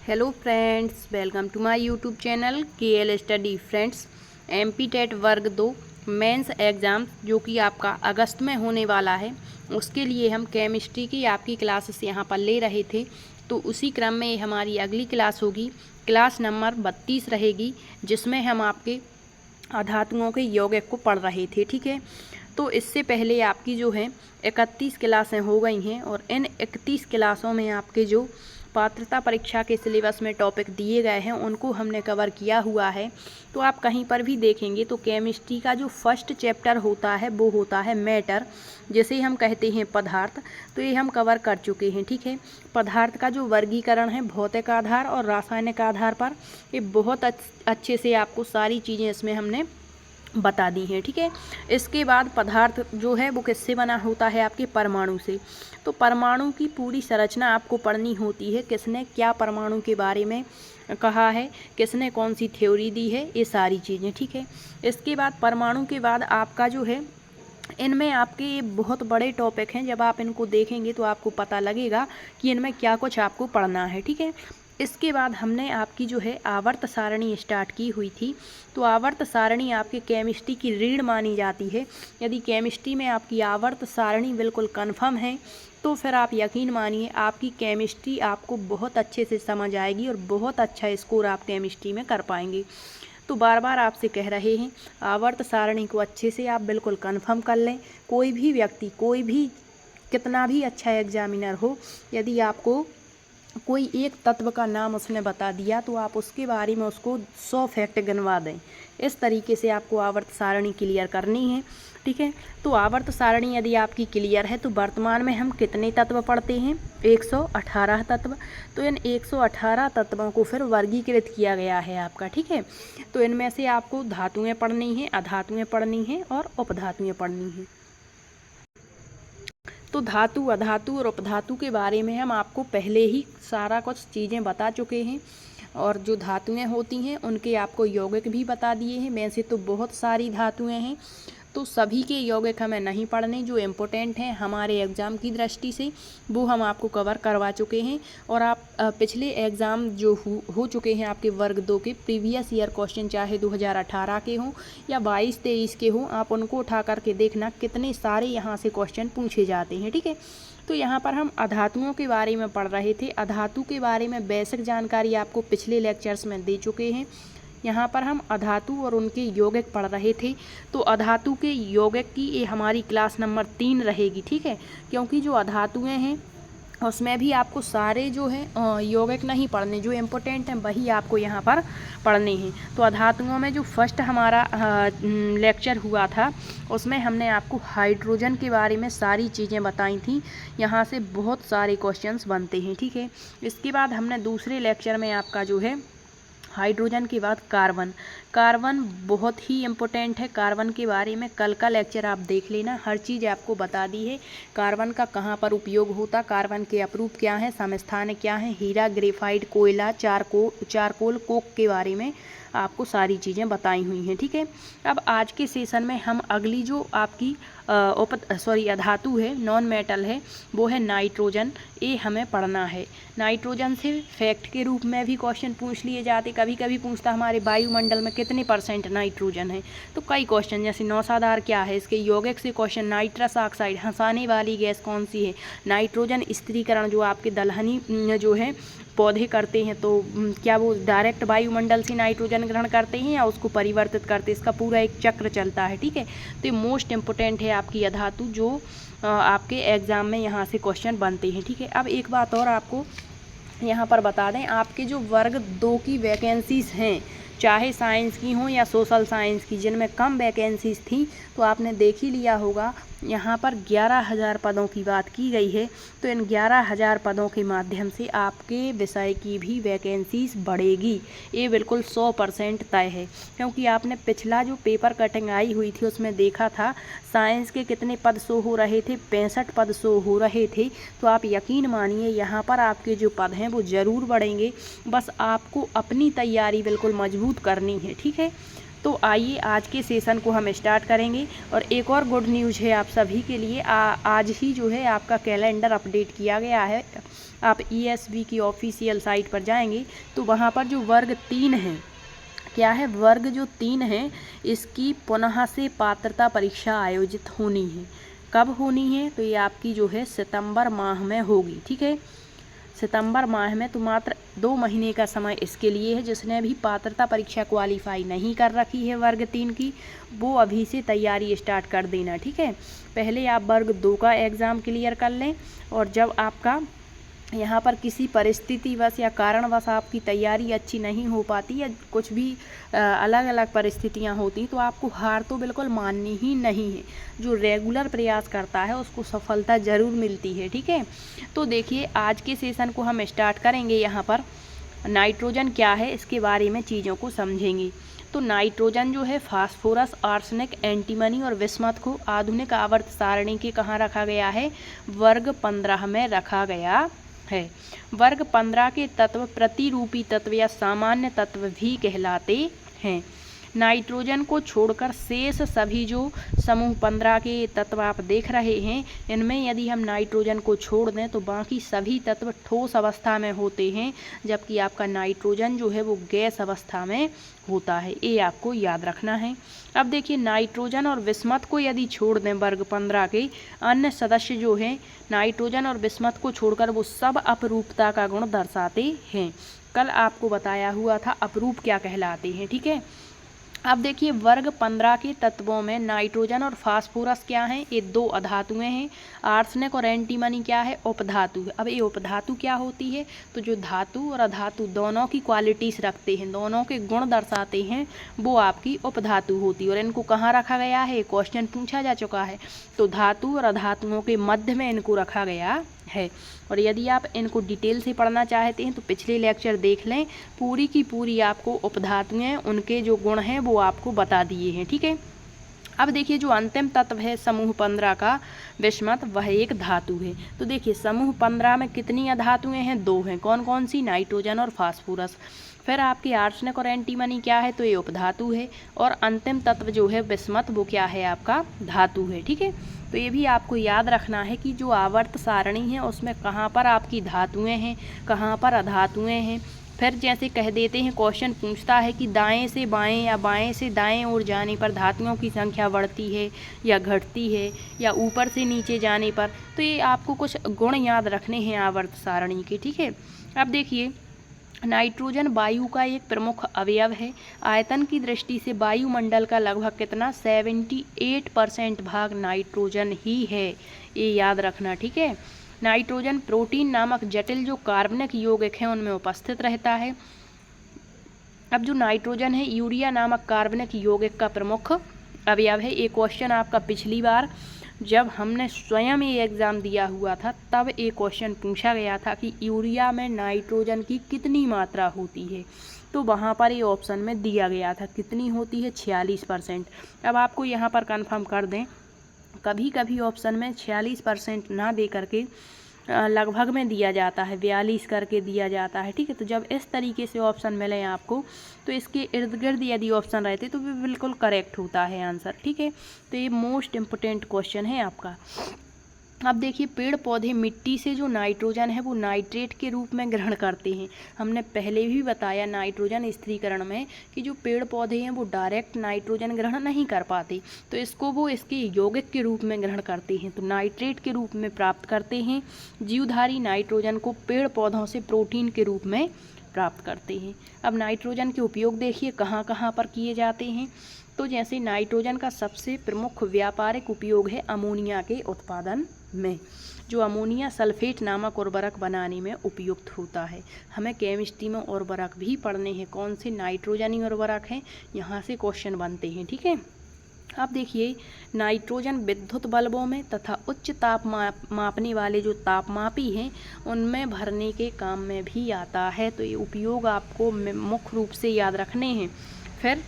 Hello friends, welcome to my YouTube channel KL study friends. MP TET वर्ग 2 mains exam जो कि आपका अगस्त में होने वाला है, उसके लिए हम केमिस्ट्री की आपकी क्लासेस यहाँ पर ले रहे थे। तो उसी क्रम में हमारी अगली क्लास होगी, क्लास नंबर 32 रहेगी, जिसमें हम आपके अधातुओं के यौगिक को पढ़ रहे थे। ठीक है, तो इससे पहले आपकी जो है 31 क्लासें हो गई हैं और इन 31 क्लासों में आपके जो पात्रता परीक्षा के सिलेबस में टॉपिक दिए गए हैं उनको हमने कवर किया हुआ है। तो आप कहीं पर भी देखेंगे तो केमिस्ट्री का जो फर्स्ट चैप्टर होता है वो होता है मैटर, जिसे हम कहते हैं पदार्थ। तो ये हम कवर कर चुके हैं। ठीक है, पदार्थ का जो वर्गीकरण है भौतिक आधार और रासायनिक आधार पर, ये बहुत अच्छे से आपको सारी चीज़ें इसमें हमने बता दी हैं। ठीक है, इसके बाद पदार्थ जो है वो किससे बना होता है, आपके परमाणु से। तो परमाणु की पूरी संरचना आपको पढ़नी होती है, किसने क्या परमाणु के बारे में कहा है, किसने कौन सी थ्योरी दी है, ये सारी चीज़ें। ठीक है, इसके बाद परमाणु के बाद आपका जो है इनमें आपके ये बहुत बड़े टॉपिक हैं। जब आप इनको देखेंगे तो आपको पता लगेगा कि इनमें क्या कुछ आपको पढ़ना है। ठीक है, इसके बाद हमने आपकी जो है आवर्त सारणी स्टार्ट की हुई थी। तो आवर्त सारणी आपके केमिस्ट्री की रीढ़ मानी जाती है। यदि केमिस्ट्री में आपकी आवर्त सारणी बिल्कुल कन्फर्म है तो फिर आप यकीन मानिए आपकी केमिस्ट्री आपको बहुत अच्छे से समझ आएगी और बहुत अच्छा स्कोर आप केमिस्ट्री में कर पाएंगे। तो बार बार आपसे कह रहे हैं, आवर्त सारणी को अच्छे से आप बिल्कुल कन्फर्म कर लें। कोई भी व्यक्ति, कोई भी कितना भी अच्छा एग्जामिनर हो, यदि आपको कोई एक तत्व का नाम उसने बता दिया तो आप उसके बारे में उसको 100 फैक्ट गिनवा दें। इस तरीके से आपको आवर्त सारणी क्लियर करनी है। ठीक है, तो आवर्त सारणी यदि आपकी क्लियर है तो वर्तमान में हम कितने तत्व पढ़ते हैं, 118 तत्व। तो इन 118 तत्वों को फिर वर्गीकृत किया गया है आपका। ठीक है, तो इनमें से आपको धातुएं पढ़नी हैं, अधातुएं पढ़नी हैं और उपधातुएं पढ़नी हैं। तो धातु, अधातु और उपधातु के बारे में हम आपको पहले ही सारा कुछ चीज़ें बता चुके हैं और जो धातुएं होती हैं उनके आपको यौगिक भी बता दिए हैं। वैसे तो बहुत सारी धातुएं हैं, तो सभी के यौगिक हमें नहीं पढ़ने, जो इम्पोर्टेंट हैं हमारे एग्ज़ाम की दृष्टि से वो हम आपको कवर करवा चुके हैं। और आप पिछले एग्ज़ाम जो हो चुके हैं आपके वर्ग 2 के प्रीवियस ईयर क्वेश्चन, चाहे 2018 के हों या 22-23 के हों, आप उनको उठा करके देखना कितने सारे यहाँ से क्वेश्चन पूछे जाते हैं। ठीक है, तो यहाँ पर हम अधातुओं के बारे में पढ़ रहे थे। अधातु के बारे में बेसिक जानकारी आपको पिछले लेक्चर्स में दे चुके हैं। यहाँ पर हम अधातु और उनके यौगिक पढ़ रहे थे। तो अधातु के यौगिक की ये हमारी क्लास नंबर 3 रहेगी। ठीक है, क्योंकि जो अधातुएं हैं उसमें भी आपको सारे जो हैं यौगिक नहीं पढ़ने, जो इम्पोर्टेंट हैं वही आपको यहाँ पर पढ़ने हैं। तो अधातुओं में जो फर्स्ट हमारा लेक्चर हुआ था उसमें हमने आपको हाइड्रोजन के बारे में सारी चीज़ें बताई थी। यहाँ से बहुत सारे क्वेश्चंस बनते हैं। ठीक है, इसके बाद हमने दूसरे लेक्चर में आपका जो है हाइड्रोजन के बाद कार्बन, कार्बन बहुत ही इम्पोर्टेंट है। कार्बन के बारे में कल का लेक्चर आप देख लेना, हर चीज़ आपको बता दी है। कार्बन का कहाँ पर उपयोग होता, कार्बन के अपरूप क्या है, समस्थान क्या है, हीरा, ग्रेफाइट, कोयला, चारकोल, कोक के बारे में आपको सारी चीज़ें बताई हुई हैं। ठीक है, अब आज के सेशन में हम अगली जो आपकी अधातु है, नॉन मेटल है, वो है नाइट्रोजन। ये हमें पढ़ना है। नाइट्रोजन से फैक्ट के रूप में भी क्वेश्चन पूछ लिए जाते, कभी कभी पूछता हमारे वायुमंडल में कितने % नाइट्रोजन है। तो कई क्वेश्चन, जैसे नौसादार क्या है, इसके यौगिक से क्वेश्चन, नाइट्रस ऑक्साइड, हंसाने वाली गैस कौन सी है, नाइट्रोजन स्थिरीकरण जो आपके दलहनी जो है पौधे करते हैं, तो क्या वो डायरेक्ट वायुमंडल से नाइट्रोजन ग्रहण करते हैं या उसको परिवर्तित करते हैं, इसका पूरा एक चक्र चलता है। ठीक है, तो ये मोस्ट इम्पोर्टेंट है आपकी अधातु, जो आपके एग्ज़ाम में यहाँ से क्वेश्चन बनते हैं। ठीक है, अब एक बात और आपको यहाँ पर बता दें, आपके जो वर्ग 2 की वैकेंसीज़ हैं, चाहे साइंस की हों या सोशल साइंस की, जिनमें कम वैकेंसीज़ थी, तो आपने देख ही लिया होगा यहाँ पर 11,000 पदों की बात की गई है। तो इन 11,000 पदों के माध्यम से आपके विषय की भी वैकेंसीज बढ़ेगी, ये बिल्कुल 100% तय है। क्योंकि आपने पिछला जो पेपर कटिंग आई हुई थी उसमें देखा था साइंस के कितने पद शो हो रहे थे, 65 पद शो हो रहे थे। तो आप यकीन मानिए यहाँ पर आपके जो पद हैं वो ज़रूर बढ़ेंगे, बस आपको अपनी तैयारी बिल्कुल मजबूत करनी है। ठीक है, तो आइए आज के सेशन को हम स्टार्ट करेंगे। और एक और गुड न्यूज़ है आप सभी के लिए, आज ही जो है आपका कैलेंडर अपडेट किया गया है आप ESV की ऑफिशियल साइट पर जाएंगे तो वहाँ पर जो वर्ग 3 है, क्या है, वर्ग जो 3 है, इसकी पुनः से पात्रता परीक्षा आयोजित होनी है। कब होनी है? तो ये आपकी जो है सितंबर माह में होगी। ठीक है, सितंबर माह में। तो मात्र 2 महीने का समय इसके लिए है। जिसने भी पात्रता परीक्षा क्वालिफाई नहीं कर रखी है वर्ग 3 की, वो अभी से तैयारी स्टार्ट कर देना। ठीक है, पहले आप वर्ग 2 का एग्ज़ाम क्लियर कर लें, और जब आपका यहाँ पर किसी परिस्थितिवश या कारणवश आपकी तैयारी अच्छी नहीं हो पाती, या कुछ भी अलग अलग परिस्थितियाँ होती, तो आपको हार तो बिल्कुल माननी ही नहीं है। जो रेगुलर प्रयास करता है उसको सफलता ज़रूर मिलती है। ठीक है, तो देखिए आज के सेशन को हम स्टार्ट करेंगे। यहाँ पर नाइट्रोजन क्या है इसके बारे में चीज़ों को समझेंगे। तो नाइट्रोजन जो है फास्फोरस, आर्सेनिक, एंटीमनी और विस्मत को आधुनिक आवर्त सारणी के कहाँ रखा गया है? वर्ग 15 में रखा गया है। वर्ग 15 के तत्व प्रतिरूपी तत्व या सामान्य तत्व भी कहलाते हैं। नाइट्रोजन को छोड़कर शेष सभी जो समूह 15 के तत्व आप देख रहे हैं, इनमें यदि हम नाइट्रोजन को छोड़ दें तो बाकी सभी तत्व ठोस अवस्था में होते हैं, जबकि आपका नाइट्रोजन जो है वो गैस अवस्था में होता है। ये आपको याद रखना है। अब देखिए नाइट्रोजन और विस्मत को यदि छोड़ दें वर्ग 15 के अन्य सदस्य जो हैं, नाइट्रोजन और विस्मत को छोड़कर वो सब अपरूपता का गुण दर्शाते हैं। कल आपको बताया हुआ था अपरूप क्या कहलाते हैं। ठीक है, अब देखिए वर्ग 15 के तत्वों में नाइट्रोजन और फास्फोरस क्या हैं? ये 2 अधातुएं हैं। आर्सेनिक और एंटीमनी क्या है? उपधातु है। अब ये उपधातु क्या होती है? तो जो धातु और अधातु दोनों की क्वालिटीज़ रखते हैं, दोनों के गुण दर्शाते हैं, वो आपकी उपधातु होती है। और इनको कहाँ रखा गया है? क्वेश्चन पूछा जा चुका है। तो धातु और अधातुओं के मध्य में इनको रखा गया है। और यदि आप इनको डिटेल से पढ़ना चाहते हैं तो पिछले लेक्चर देख लें, पूरी की पूरी आपको उपधातुएं उनके जो गुण हैं वो आपको बता दिए हैं। ठीक है, अब देखिए जो अंतिम तत्व है समूह 15 का विस्मत, वह एक धातु है। तो देखिए समूह 15 में कितनी अधातुएं हैं? 2 हैं। कौन कौन सी? नाइट्रोजन और फास्फोरस। फिर आपके आर्सेनिक और एंटीमनी क्या है? तो ये उपधातु है। और अंतिम तत्व जो है विस्मत, वो क्या है? आपका धातु है। ठीक है, तो ये भी आपको याद रखना है कि जो आवर्त सारणी है उसमें कहाँ पर आपकी धातुएं हैं, कहाँ पर अधातुएं हैं। फिर जैसे कह देते हैं, क्वेश्चन पूछता है कि दाएं से बाएं या बाएं से दाएं ओर जाने पर धातुओं की संख्या बढ़ती है या घटती है, या ऊपर से नीचे जाने पर। तो ये आपको कुछ गुण याद रखने हैं आवर्त सारणी के। ठीक है, अब देखिए नाइट्रोजन वायु का एक प्रमुख अवयव है। आयतन की दृष्टि से वायुमंडल का लगभग कितना? 78% भाग नाइट्रोजन ही है। ये याद रखना। ठीक है, नाइट्रोजन प्रोटीन नामक जटिल जो कार्बनिक यौगिक हैं उनमें उपस्थित रहता है। अब जो नाइट्रोजन है यूरिया नामक कार्बनिक यौगिक का प्रमुख अवयव है। एक क्वेश्चन आपका पिछली बार जब हमने स्वयं ये एग्ज़ाम दिया हुआ था तब एक क्वेश्चन पूछा गया था कि यूरिया में नाइट्रोजन की कितनी मात्रा होती है, तो वहाँ पर ये ऑप्शन में दिया गया था कितनी होती है? 46%। अब आपको यहाँ पर कंफर्म कर दें, कभी कभी ऑप्शन में 46% ना दे करके लगभग में दिया जाता है, 42 करके दिया जाता है। ठीक है, तो जब इस तरीके से ऑप्शन मिले आपको तो इसके इर्द गिर्द यदि ऑप्शन रहते तो भी बिल्कुल करेक्ट होता है आंसर। ठीक है, तो ये मोस्ट इम्पोर्टेंट क्वेश्चन है आपका। अब देखिए पेड़ पौधे मिट्टी से जो नाइट्रोजन है वो नाइट्रेट के रूप में ग्रहण करते हैं। हमने पहले भी बताया नाइट्रोजन स्थिरीकरण में कि जो पेड़ पौधे हैं वो डायरेक्ट नाइट्रोजन ग्रहण नहीं कर पाते, तो इसको वो इसके यौगिक के रूप में ग्रहण करते हैं, तो नाइट्रेट के रूप में प्राप्त करते हैं। जीवधारी नाइट्रोजन को पेड़ पौधों से प्रोटीन के रूप में प्राप्त करते हैं। अब नाइट्रोजन के उपयोग देखिए कहाँ कहाँ पर किए जाते हैं। तो जैसे नाइट्रोजन का सबसे प्रमुख व्यापारिक उपयोग है अमोनिया के उत्पादन में, जो अमोनिया सल्फेट नामक उर्वरक बनाने में उपयुक्त होता है। हमें केमिस्ट्री में उर्वरक भी पढ़ने हैं, कौन से? नाइट्रोजनी उर्वरक हैं, यहाँ से क्वेश्चन बनते हैं। ठीक है, अब देखिए नाइट्रोजन विद्युत बल्बों में तथा उच्च ताप मापने वाले जो तापमापी हैं उनमें भरने के काम में भी आता है। तो ये उपयोग आपको मुख्य रूप से याद रखने हैं। फिर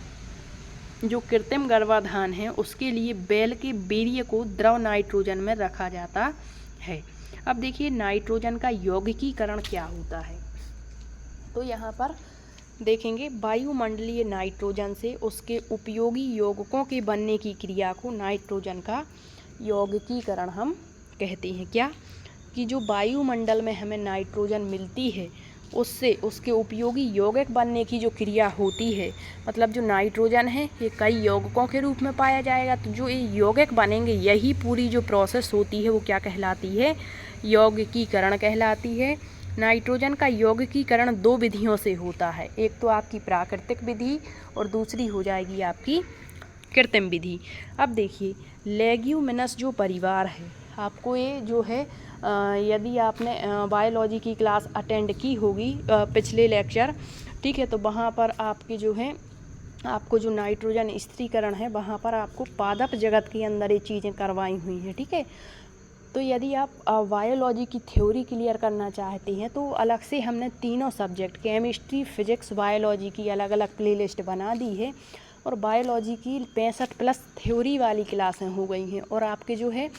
जो कृत्रिम गर्भाधान है उसके लिए बैल के वीर्य को द्रव नाइट्रोजन में रखा जाता है। अब देखिए नाइट्रोजन का यौगिकीकरण क्या होता है, तो यहाँ पर देखेंगे वायुमंडलीय नाइट्रोजन से उसके उपयोगी यौगिकों के बनने की क्रिया को नाइट्रोजन का यौगिकीकरण हम कहते हैं। क्या? कि जो वायुमंडल में हमें नाइट्रोजन मिलती है उससे उसके उपयोगी यौगिक बनने की जो क्रिया होती है, मतलब जो नाइट्रोजन है ये कई यौगिकों के रूप में पाया जाएगा, तो जो ये यौगिक बनेंगे यही पूरी जो प्रोसेस होती है वो क्या कहलाती है, यौगिकीकरण कहलाती है। नाइट्रोजन का यौगिकीकरण 2 विधियों से होता है, एक तो आपकी प्राकृतिक विधि और दूसरी हो जाएगी आपकी कृत्रिम विधि। अब देखिए लेग्यूमिनस जो परिवार है, आपको ये जो है यदि आपने बायोलॉजी की क्लास अटेंड की होगी पिछले लेक्चर, ठीक है, तो वहाँ पर आपकी जो है आपको जो नाइट्रोजन स्थिरीकरण है वहाँ पर आपको पादप जगत के अंदर ये चीज़ें करवाई हुई हैं, ठीक है। तो यदि आप बायोलॉजी की थ्योरी क्लियर करना चाहते हैं तो अलग से हमने तीनों सब्जेक्ट केमिस्ट्री, फिजिक्स, बायोलॉजी की अलग अलग प्लेलिस्ट बना दी है और बायोलॉजी की 65+ थ्योरी वाली क्लासें हो गई हैं और आपके जो है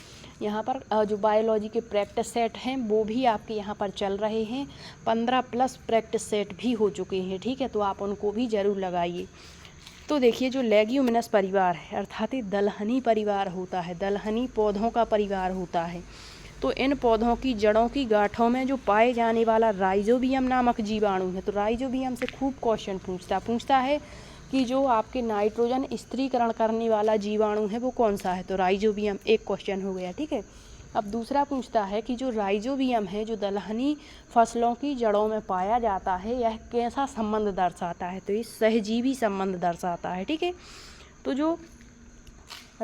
यहाँ पर जो बायोलॉजी के प्रैक्टिस सेट हैं वो भी आपके यहाँ पर चल रहे हैं, 15+ प्रैक्टिस सेट भी हो चुके हैं, ठीक है, तो आप उनको भी ज़रूर लगाइए। तो देखिए जो लेग्यूमिनस परिवार है अर्थात दलहनी परिवार होता है, दलहनी पौधों का परिवार होता है, तो इन पौधों की जड़ों की गांठों में जो पाए जाने वाला राइजोबियम नामक जीवाणु है, तो राइजोबियम से खूब क्वेश्चन पूछता है कि जो आपके नाइट्रोजन स्थिरीकरण करने वाला जीवाणु है वो कौन सा है, तो राइजोबियम एक क्वेश्चन हो गया, ठीक है। अब दूसरा पूछता है कि जो राइजोबियम है जो दलहनी फसलों की जड़ों में पाया जाता है यह कैसा संबंध दर्शाता है, तो ये सहजीवी संबंध दर्शाता है, ठीक है। तो जो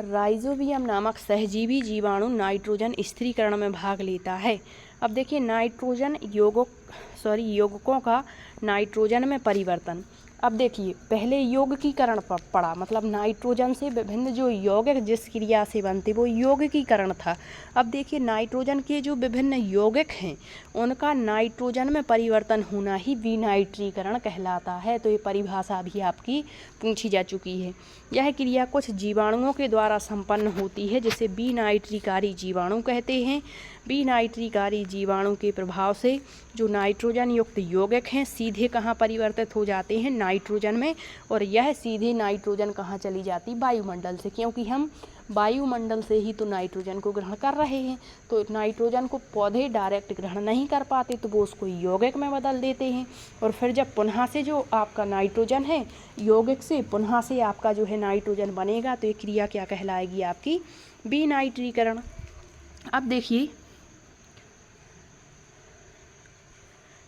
राइजोबियम नामक सहजीवी जीवाणु नाइट्रोजन स्थिरीकरण में भाग लेता है। अब देखिए नाइट्रोजन यौगिकों का नाइट्रोजन में परिवर्तन। अब देखिए पहले यौगिकीकरण पड़ा, मतलब नाइट्रोजन से विभिन्न जो यौगिक जिस क्रिया से बनते वो यौगिकीकरण था। अब देखिए नाइट्रोजन के जो विभिन्न यौगिक हैं उनका नाइट्रोजन में परिवर्तन होना ही विनाइट्रीकरण कहलाता है, तो ये परिभाषा भी आपकी पूछी जा चुकी है। यह क्रिया कुछ जीवाणुओं के द्वारा संपन्न होती है जिसे विनाइट्रीकारी जीवाणु कहते हैं। विनाइट्रीकारी जीवाणु के प्रभाव से जो नाइट्रोजन युक्त यौगिक हैं सीधे कहाँ परिवर्तित हो जाते हैं, नाइट्रोजन में, और यह सीधे नाइट्रोजन कहाँ चली जाती, वायुमंडल से, क्योंकि हम वायुमंडल से ही तो नाइट्रोजन को ग्रहण कर रहे हैं। तो नाइट्रोजन को पौधे डायरेक्ट ग्रहण नहीं कर पाते तो वो उसको यौगिक में बदल देते हैं और फिर जब पुनः से जो आपका नाइट्रोजन है यौगिक से पुनः से आपका जो है नाइट्रोजन बनेगा, तो ये क्रिया क्या कहलाएगी आपकी, विनाइट्रीकरण। अब देखिए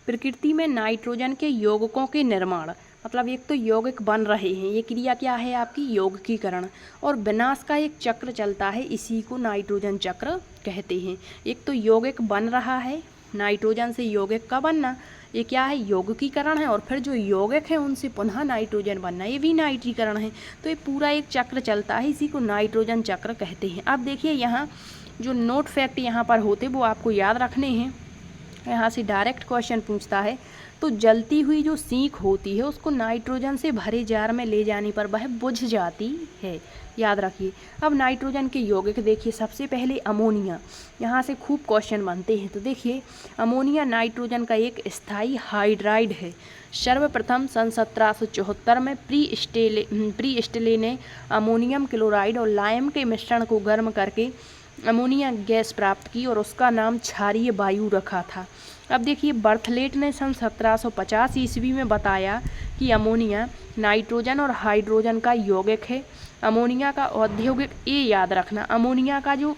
प्रकृति में नाइट्रोजन के यौगिकों के निर्माण, मतलब एक तो यौगिक बन रहे हैं, ये क्रिया क्या है आपकी, यौगिकीकरण, और विनाश का एक चक्र चलता है, इसी को नाइट्रोजन चक्र कहते हैं। एक तो यौगिक बन रहा है, नाइट्रोजन से यौगिक का बनना, ये क्या है, यौगिकीकरण है, और फिर जो यौगिक है उनसे पुनः नाइट्रोजन बनना, ये विनाइट्रीकरण है। तो ये पूरा एक चक्र चलता है, इसी को नाइट्रोजन चक्र कहते हैं। अब देखिए यहाँ जो नोट फैक्ट यहाँ पर होते वो आपको याद रखने हैं, यहाँ से डायरेक्ट क्वेश्चन पूछता है। तो जलती हुई जो सीख होती है उसको नाइट्रोजन से भरे जार में ले जाने पर वह बुझ जाती है, याद रखिए। अब नाइट्रोजन के यौगिक देखिए, सबसे पहले अमोनिया, यहाँ से खूब क्वेश्चन बनते हैं। तो देखिए अमोनिया नाइट्रोजन का एक स्थायी हाइड्राइड है। सर्वप्रथम सन 1774 में प्री स्टेले ने अमोनियम क्लोराइड और लाइम के मिश्रण को गर्म करके अमोनिया गैस प्राप्त की और उसका नाम क्षारीय वायु रखा था। अब देखिए बर्थलेट ने सन 1750 ईस्वी में बताया कि अमोनिया नाइट्रोजन और हाइड्रोजन का यौगिक है। अमोनिया का औद्योगिक, ये याद रखना, अमोनिया का जो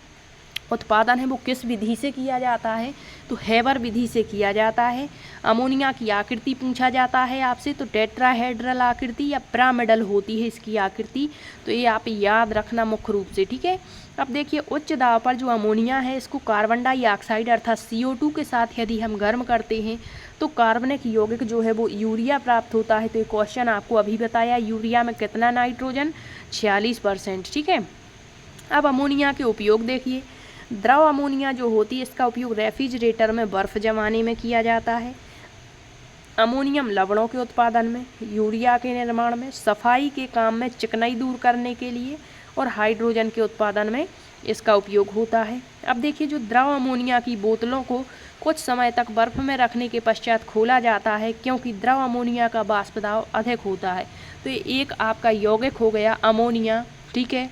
उत्पादन है वो किस विधि से किया जाता है, तो हेबर विधि से किया जाता है। अमोनिया की आकृति पूछा जाता है आपसे, तो टेट्राहेड्रल आकृति या पिरामिडल होती है इसकी आकृति, तो ये आप याद रखना मुख्य रूप से, ठीक है। अब देखिए उच्च दाब पर जो अमोनिया है इसको कार्बन डाइऑक्साइड अर्थात CO2 के साथ यदि हम गर्म करते हैं तो कार्बनिक यौगिक जो है वो यूरिया प्राप्त होता है। तो ये क्वेश्चन आपको अभी बताया, यूरिया में कितना नाइट्रोजन, 46%, ठीक है। अब अमोनिया के उपयोग देखिए, द्रव अमोनिया जो होती है इसका उपयोग रेफ्रिजरेटर में बर्फ़ जमाने में किया जाता है, अमोनियम लवणों के उत्पादन में, यूरिया के निर्माण में, सफाई के काम में चिकनाई दूर करने के लिए, और हाइड्रोजन के उत्पादन में इसका उपयोग होता है। अब देखिए जो द्रव अमोनिया की बोतलों को कुछ समय तक बर्फ़ में रखने के पश्चात खोला जाता है क्योंकि द्रव अमोनिया का वाष्प दाब अधिक होता है। तो ये एक आपका यौगिक हो गया अमोनिया, ठीक है।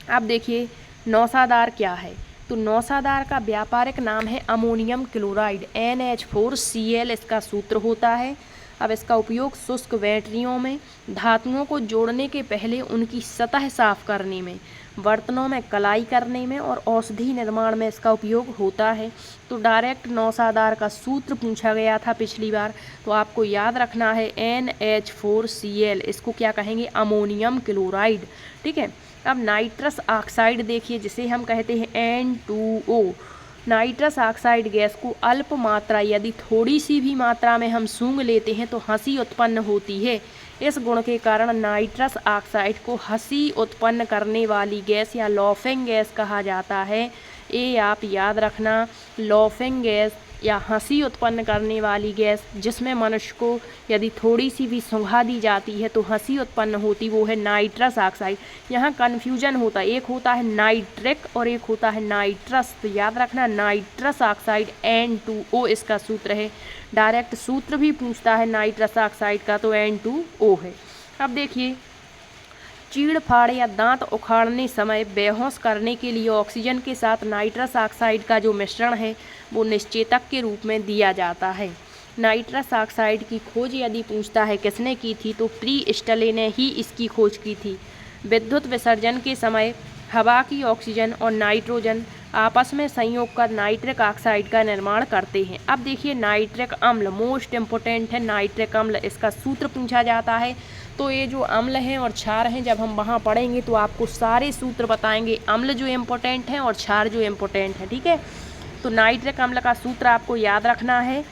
अब देखिए नौसादार क्या है, तो नौसादार का व्यापारिक नाम है अमोनियम क्लोराइड, NH4Cl इसका सूत्र होता है। अब इसका उपयोग शुष्क बैटरियों में, धातुओं को जोड़ने के पहले उनकी सतह साफ करने में, बर्तनों में कलाई करने में और औषधि निर्माण में इसका उपयोग होता है। तो डायरेक्ट नौसादार का सूत्र पूछा गया था पिछली बार, तो आपको याद रखना है NH4Cl, इसको क्या कहेंगे, अमोनियम क्लोराइड। ठीक है। अब नाइट्रस ऑक्साइड देखिए, जिसे हम कहते हैं N2O। नाइट्रस ऑक्साइड गैस को अल्प मात्रा यदि थोड़ी सी भी मात्रा में हम सूंघ लेते हैं तो हंसी उत्पन्न होती है। इस गुण के कारण नाइट्रस ऑक्साइड को हंसी उत्पन्न करने वाली गैस या लॉफिंग गैस कहा जाता है। ये आप याद रखना, लॉफिंग गैस या हंसी उत्पन्न करने वाली गैस, जिसमें मनुष्य को यदि थोड़ी सी भी सूंघा दी जाती है तो हंसी उत्पन्न होती, वो है नाइट्रस ऑक्साइड। यहाँ कन्फ्यूजन होता है, एक होता है नाइट्रिक और एक होता है नाइट्रस। तो याद रखना नाइट्रस ऑक्साइड N2O इसका सूत्र है। डायरेक्ट सूत्र भी पूछता है नाइट्रस ऑक्साइड का, तो N2O है। अब देखिए, चीड़ फाड़ या दांत उखाड़ने समय बेहोश करने के लिए ऑक्सीजन के साथ नाइट्रस ऑक्साइड का जो मिश्रण है वो निश्चेतक के रूप में दिया जाता है। नाइट्रस ऑक्साइड की खोज यदि पूछता है किसने की थी, तो प्रीस्टले ने ही इसकी खोज की थी। विद्युत विसर्जन के समय हवा की ऑक्सीजन और नाइट्रोजन आपस में संयोग कर नाइट्रिक ऑक्साइड का निर्माण करते हैं। अब देखिए, नाइट्रिक अम्ल मोस्ट इम्पोर्टेंट है। नाइट्रिक अम्ल, इसका सूत्र पूछा जाता है। तो ये जो अम्ल हैं और क्षार हैं, जब हम वहाँ पढ़ेंगे तो आपको सारे सूत्र बताएंगे, अम्ल जो इम्पोर्टेंट हैं और क्षार जो इम्पोर्टेंट है। ठीक है। तो नाइट्रिक अम्ल का सूत्र आपको याद रखना है,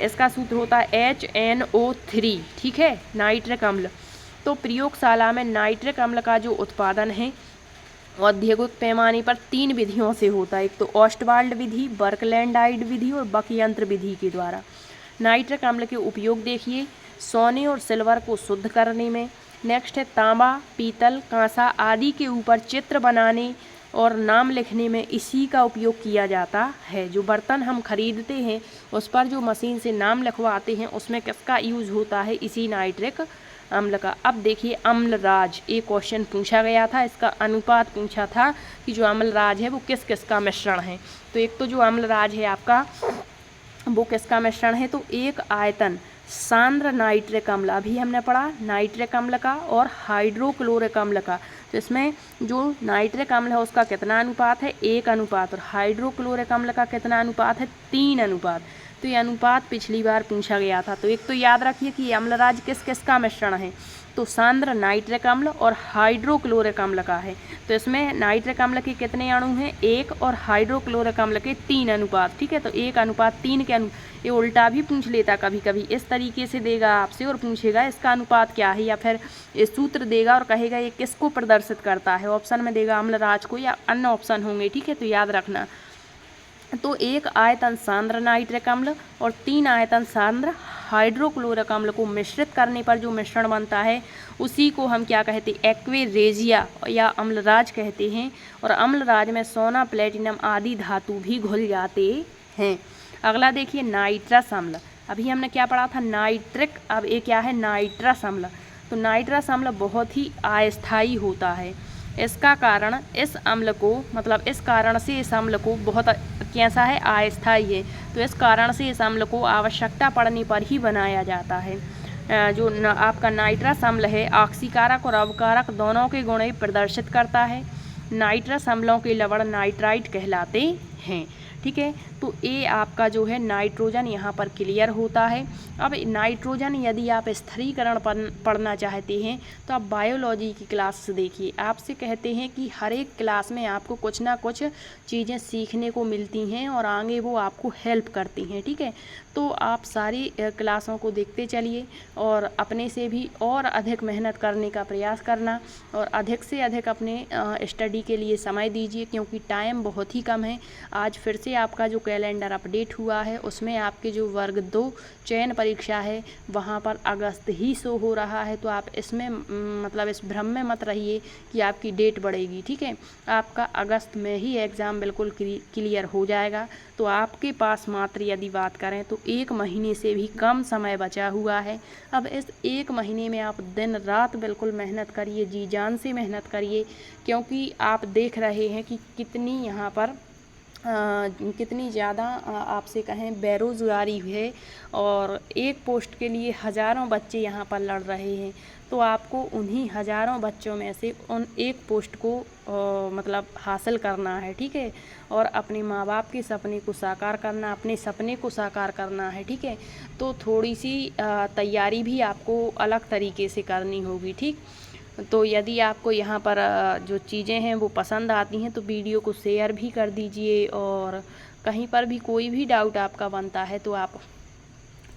इसका सूत्र होता है HNO3। ठीक है, नाइट्रिक अम्ल। तो प्रयोगशाला में नाइट्रिक अम्ल का जो उत्पादन है औद्योगिक पैमाने पर 3 विधियों से होता है। एक तो ऑस्टवाल्ड विधि, बर्कलैंडाइड विधि और बक यंत्र विधि के द्वारा। नाइट्रिक अम्ल के उपयोग देखिए, सोने और सिल्वर को शुद्ध करने में। नेक्स्ट है तांबा, पीतल, कांसा आदि के ऊपर चित्र बनाने और नाम लिखने में इसी का उपयोग किया जाता है। जो बर्तन हम खरीदते हैं उस पर जो मशीन से नाम लिखवाते हैं, उसमें किसका यूज़ होता है, इसी नाइट्रिक अम्ल का। अब देखिए, अम्लराज, एक क्वेश्चन पूछा गया था, इसका अनुपात पूछा था कि जो अम्लराज है वो किस किस का मिश्रण है। तो एक तो जो अम्लराज है आपका वो किसका मिश्रण है, तो एक आयतन सांद्र नाइट्रिक अम्ल, अभी हमने पढ़ा नाइट्रिक अम्ल का और हाइड्रोक्लोरिक अम्ल का। तो इसमें जो नाइट्रिक अम्ल है उसका कितना अनुपात है, 1 अनुपात, और हाइड्रोक्लोरिक अम्ल का कितना अनुपात है, 3 अनुपात। तो ये अनुपात पिछली बार पूछा गया था। तो एक तो याद रखिए कि अम्लराज किस किस का मिश्रण है, तो सांद्र नाइट्रिक अम्ल और हाइड्रोक्लोरिक अम्ल का है। तो इसमें नाइट्रिक अम्ल के कितने अणु हैं, 1, और हाइड्रोक्लोरिक अम्ल के 3 अनुपात। ठीक है। तो 1:3 के ये उल्टा भी पूछ लेता कभी कभी, इस तरीके से देगा आपसे और पूछेगा इसका अनुपात क्या है, या फिर ये सूत्र देगा और कहेगा ये किसको प्रदर्शित करता है। ऑप्शन में देगा अम्लराज को या अन्य ऑप्शन होंगे। ठीक है। तो याद रखना, तो 1 आयतन सांद्र नाइट्रिक अम्ल और 3 आयतन सांद्र हाइड्रोक्लोरिक अम्ल को मिश्रित करने पर जो मिश्रण बनता है उसी को हम क्या कहते हैं, एक्वेरेजिया या अम्लराज कहते हैं। और अम्लराज में सोना, प्लेटिनम आदि धातु भी घुल जाते हैं। अगला देखिए, नाइट्रस अम्ल। अभी हमने क्या पढ़ा था, नाइट्रिक, अब ये क्या है, नाइट्रस अम्ल। तो नाइट्रस अम्ल बहुत ही अस्थायी होता है। इसका कारण इस अम्ल को, मतलब इस कारण से इस अम्ल को बहुत कैसा है, अस्थायी है। तो इस कारण से इस अम्ल को आवश्यकता पड़ने पर ही बनाया जाता है। जो आपका नाइट्रस अम्ल है ऑक्सीकारक और अवकारक दोनों के गुण प्रदर्शित करता है। नाइट्रस अम्लों के लवण नाइट्राइट कहलाते हैं। ठीक है। तो ये आपका जो है नाइट्रोजन यहाँ पर क्लियर होता है। अब नाइट्रोजन यदि आप स्थिरीकरण पढ़ना चाहते हैं तो आप बायोलॉजी की क्लास देखिए। आपसे कहते हैं कि हर एक क्लास में आपको कुछ ना कुछ चीज़ें सीखने को मिलती हैं और आगे वो आपको हेल्प करती हैं। ठीक है। तो आप सारी क्लासों को देखते चलिए और अपने से भी और अधिक मेहनत करने का प्रयास करना और अधिक से अधिक अपने स्टडी के लिए समय दीजिए, क्योंकि टाइम बहुत ही कम है। आज फिर से आपका जो कैलेंडर अपडेट हुआ है उसमें आपके जो वर्ग 2 चयन परीक्षा है वहाँ पर अगस्त ही शो हो रहा है। तो आप इसमें मतलब इस भ्रम में मत रहिए कि आपकी डेट बढ़ेगी। ठीक है। आपका अगस्त में ही एग्ज़ाम बिल्कुल क्लियर हो जाएगा। तो आपके पास मात्र यदि बात करें तो 1 महीने से भी कम समय बचा हुआ है। अब इस 1 महीने में आप दिन रात बिल्कुल मेहनत करिए, जी जान से मेहनत करिए, क्योंकि आप देख रहे हैं कि कितनी यहाँ पर कितनी ज़्यादा आपसे कहें बेरोज़गारी है और एक पोस्ट के लिए हज़ारों बच्चे यहाँ पर लड़ रहे हैं। तो आपको उन्हीं हज़ारों बच्चों में से उन एक पोस्ट को मतलब हासिल करना है, ठीक है। और अपने माँ बाप के सपने को साकार करना, अपने सपने को साकार करना है, ठीक है। तो थोड़ी सी तैयारी भी आपको अलग तरीके से करनी होगी, ठीक। तो यदि आपको यहाँ पर जो चीज़ें हैं वो पसंद आती हैं तो वीडियो को शेयर भी कर दीजिए, और कहीं पर भी कोई भी डाउट आपका बनता है तो आप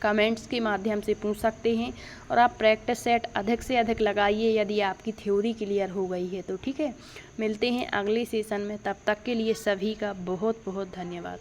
कमेंट्स के माध्यम से पूछ सकते हैं। और आप प्रैक्टिस सेट अधिक से अधिक लगाइए यदि आपकी थ्योरी क्लियर हो गई है तो, ठीक है। मिलते हैं अगले सेशन में, तब तक के लिए सभी का बहुत बहुत धन्यवाद।